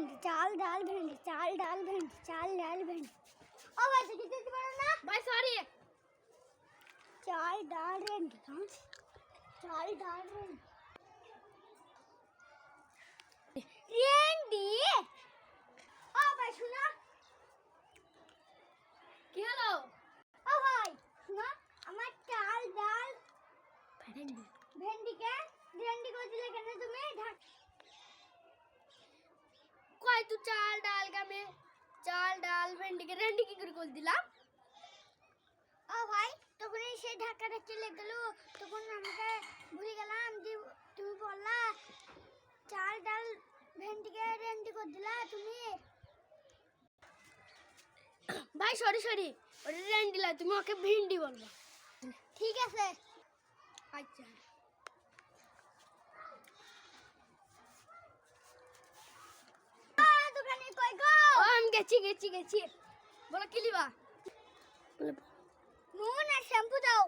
भेंडी चाल डाल भेंडी चाल डाल भेंडी चाल डाल भेंडी ओ भाई से कितने बड़ा ना भाई सॉरी चाल डाल भेंडी चाल डाल भेंडी भेंडी ओ भाई सुना কি হলো ओ भाई सुना আমার চাল ডাল ভেন্ডি भेंडी को दिले কেন তুমি ঢাক কই তুই চাল ডাল গামে চাল ডাল ভেন্ডি কে রেন্ডি কি করে কল দিলাম ও ভাই তখন সেই ঢাকাটা চলে গেল তখন আমাকে ভুলে গেলাম যে তুমি বললা চাল ডাল ভেন্ডি কে রেন্ডি করে দিলা তুমি ভাই সরি সরি ওরে রেন্ডি লা তুমি ওকে ভেন্ডি বলবা ঠিক আছে আচ্ছা দোকানে কই গো ও আমি গেছি বলো কি লিবা বলো নুন আর শ্যাম্পু দাও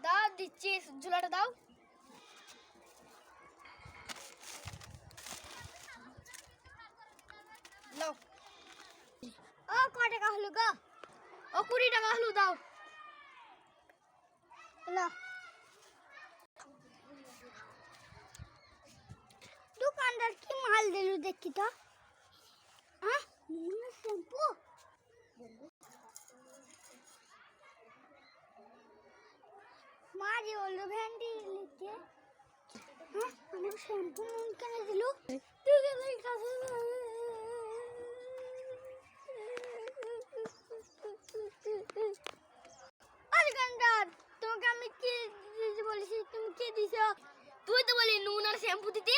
দাও দিচ্ছি ঝুলাটা দাও নাও ও কত টাকা হলো গো ও 20 টাকা হলো দাও লো দোকানদার কি মাল দিলু দেখি তো হ্যাঁ নুন আর শ্যাম্পু মারি হলো ভেন্ডি লিখে হ্যাঁ আমার শ্যাম্পু নুন কেন দিলু তুই গেলে কাছে আরে গন্ডার তোমাকে আমি কি দিতে বলেছি তুমি কি দিছো তুই তো বলি নুন আর শ্যাম্পু দিতে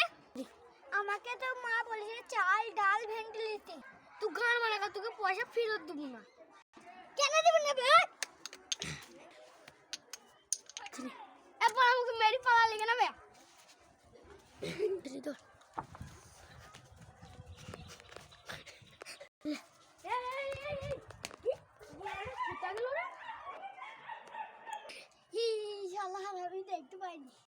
আমাকে তো মা বলেছে চাল ডাল ভেন্ডি লিখতে তুই গান মারা তোকে পয়সা ফেরত দেব না কেন দেব না বে এরপর আমাকে মেরি পালা লেগে না বে